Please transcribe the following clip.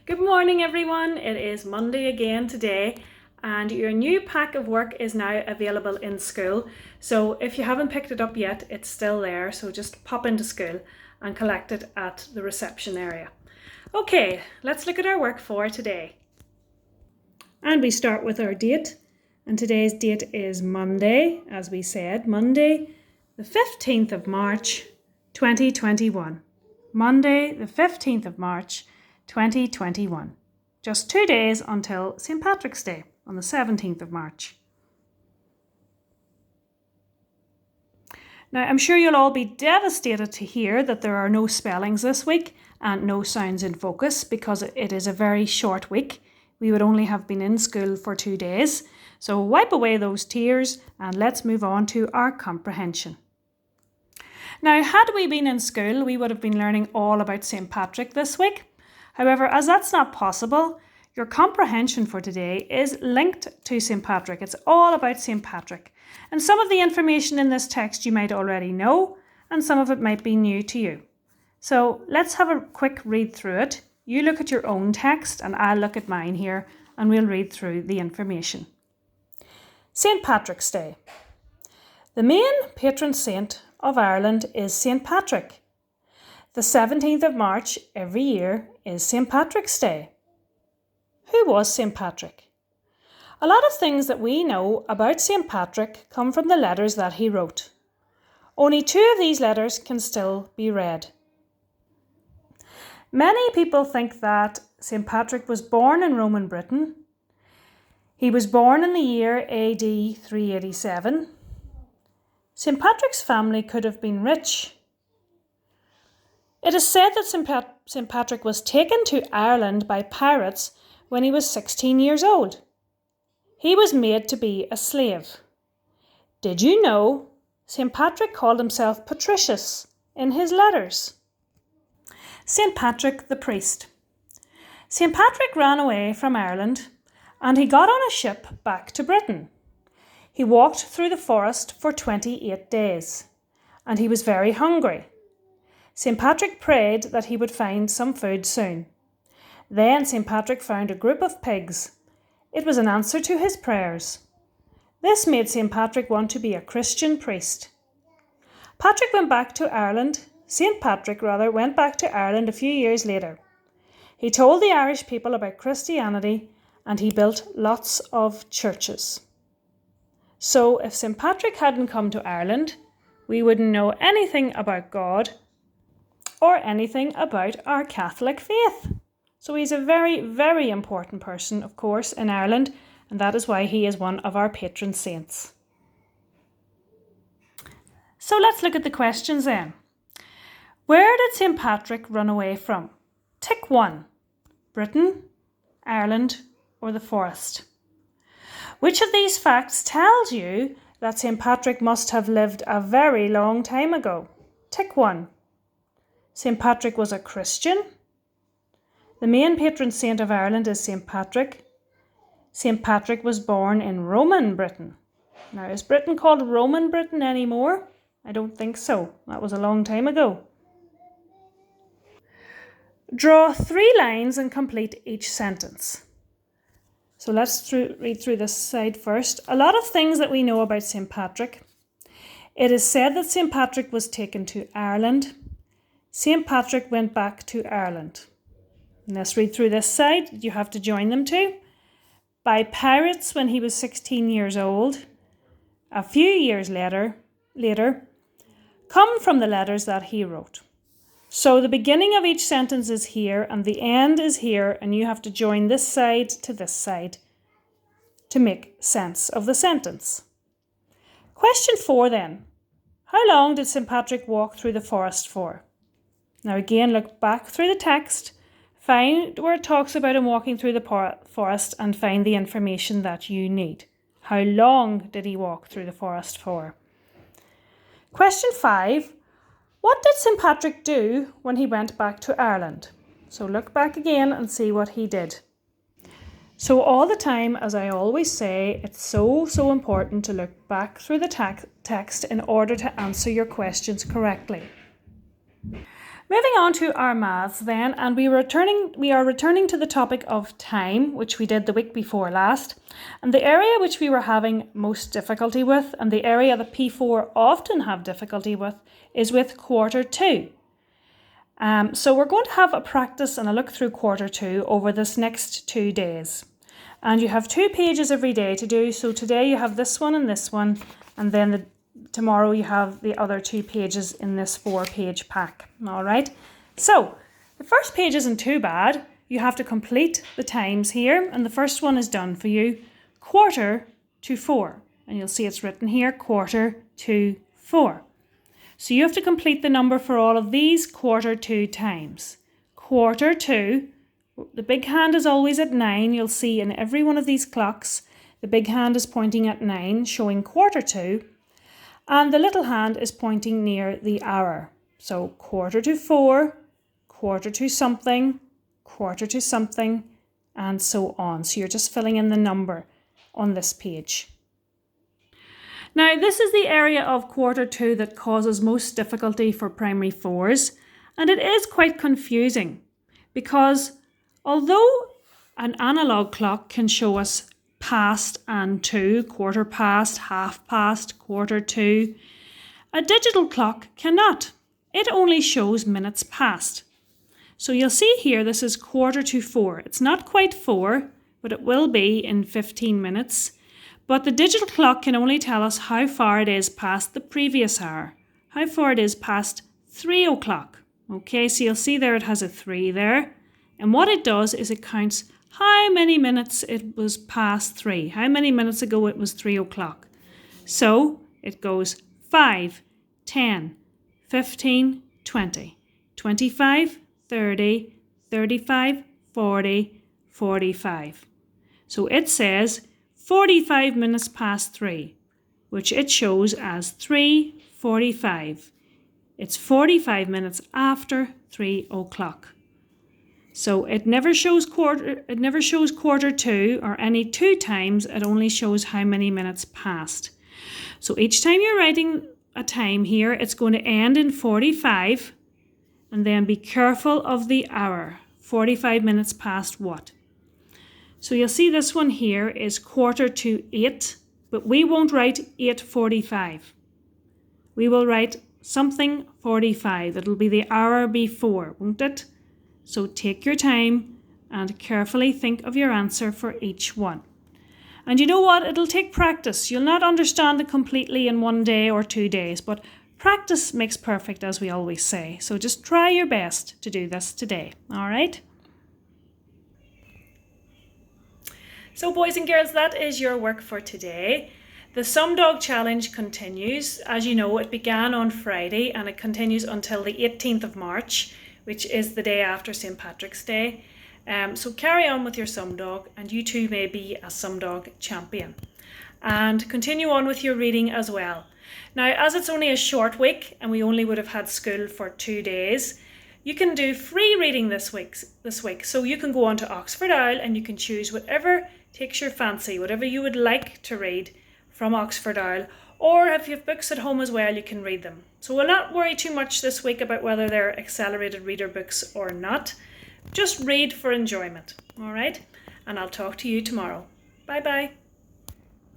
Good morning everyone, it is Monday again today and your new pack of work is now available in school. So if you haven't picked it up yet, it's still there, so just pop into school and collect it at the reception area. Okay, let's look at our work for today. And we start with our date, and today's date is Monday, as we said, Monday the 15th of March 2021. Monday the 15th of March 2021. Just 2 days until St. Patrick's Day on the 17th of March. Now, I'm sure you'll all be devastated to hear that there are no spellings this week and no sounds in focus because it is a very short week. We would only have been in school for 2 days. So wipe away those tears and let's move on to our comprehension. Now, had we been in school, we would have been learning all about St. Patrick this week. However, as that's not possible, your comprehension for today is linked to St. Patrick. It's all about St. Patrick. And some of the information in this text you might already know, and some of it might be new to you. So let's have a quick read through it. You look at your own text and I'll look at mine here and we'll read through the information. St. Patrick's Day. The main patron saint of Ireland is St. Patrick. The 17th of March every year is St. Patrick's Day. Who was St. Patrick? A lot of things that we know about St. Patrick come from the letters that he wrote. Only 2 of these letters can still be read. Many people think that St. Patrick was born in Roman Britain. He was born in the year AD 387. St. Patrick's family could have been rich. It is said that St. Patrick was taken to Ireland by pirates when he was 16 years old. He was made to be a slave. Did you know St. Patrick called himself Patricius in his letters? St. Patrick the priest. St. Patrick ran away from Ireland and he got on a ship back to Britain. He walked through the forest for 28 days and he was very hungry. St. Patrick prayed that he would find some food soon. Then St. Patrick found a group of pigs. It was an answer to his prayers. This made St. Patrick want to be a Christian priest. St. Patrick went back to Ireland a few years later. He told the Irish people about Christianity and he built lots of churches. So if St. Patrick hadn't come to Ireland, we wouldn't know anything about God or anything about our Catholic faith. So he's a very, very important person, of course, in Ireland, and that is why he is one of our patron saints. So let's look at the questions then. Where did St. Patrick run away from? Tick 1. Britain, Ireland, or the forest? Which of these facts tells you that St. Patrick must have lived a very long time ago? Tick 1. St. Patrick was a Christian. The main patron saint of Ireland is St. Patrick. St. Patrick was born in Roman Britain. Now, is Britain called Roman Britain anymore? I don't think so. That was a long time ago. Draw 3 lines and complete each sentence. So let's read through this side first. A lot of things that we know about St. Patrick. It is said that St. Patrick was taken to Ireland. St. Patrick went back to Ireland. And let's read through this side. You have to join them too. By pirates when he was 16 years old. A few years later, come from the letters that he wrote. So the beginning of each sentence is here and the end is here, and you have to join this side to this side to make sense of the sentence. Question 4 then. How long did St. Patrick walk through the forest for? Now again, look back through the text, find where it talks about him walking through the forest and find the information that you need. How long did he walk through the forest for? Question 5. What did St. Patrick do when he went back to Ireland? So look back again and see what he did. So all the time, as I always say, it's so important to look back through the text in order to answer your questions correctly. Moving on to our maths then, and we are returning to the topic of time, which we did the week before last. And the area which we were having most difficulty with, and the area that P4 often have difficulty with, is with quarter two. So we're going to have a practice and a look through quarter two over this next 2 days. And you have 2 pages every day to do. So today you have this one, and then tomorrow you have the other 2 pages in this 4-page pack. All right. So the first page isn't too bad. You have to complete the times here, and the first one is done for you. 4:45, and you'll see it's written here, 4:45. So you have to complete the number for all of these 4:45 times. 4:45, the big hand is always at 9. You'll see in every one of these clocks, the big hand is pointing at 9, showing 4:45, and the little hand is pointing near the hour. So 4:45, 4:45 something, 4:45 something, and so on. So you're just filling in the number on this page. Now, this is the area of quarter two that causes most difficulty for primary fours, and it is quite confusing because although an analog clock can show us past and to, quarter past, half past, quarter to, a digital clock cannot. It only shows minutes past. So you'll see here this is 4:45. It's not quite 4, but it will be in 15 minutes. But the digital clock can only tell us how far it is past the previous hour, how far it is past 3 o'clock. Okay, so you'll see there it has a 3 there. And what it does is it counts how many minutes it was past 3, how many minutes ago it was 3 o'clock. So it goes 5, 10, 15, 20, 25, 30, 35, 40, 45. So it says 45 minutes past 3, which it shows as 3:45. It's 45 minutes after 3 o'clock. So it never shows quarter two or any 2 times. It only shows how many minutes passed. So each time you're writing a time here, it's going to end in 45, and then be careful of the hour. 45 minutes past what? So you'll see this one here is 7:45, but we won't write 8:45. We will write something 45. It'll be the hour before, won't it? So take your time and carefully think of your answer for each one. And you know what? It'll take practice. You'll not understand it completely in 1 day or 2 days, but practice makes perfect, as we always say. So just try your best to do this today, all right? So boys and girls, that is your work for today. The Sum Dog Challenge continues. As you know, it began on Friday and it continues until the 18th of March, which is the day after St. Patrick's Day. So carry on with your Sum Dog, and you too may be a Sum Dog champion. And continue on with your reading as well. Now, as it's only a short week and we only would have had school for 2 days, you can do free reading this week. So you can go on to Oxford Owl and you can choose whatever takes your fancy, whatever you would like to read from Oxford Owl. Or if you have books at home as well, you can read them. So we'll not worry too much this week about whether they're accelerated reader books or not. Just read for enjoyment, all right? And I'll talk to you tomorrow. Bye-bye.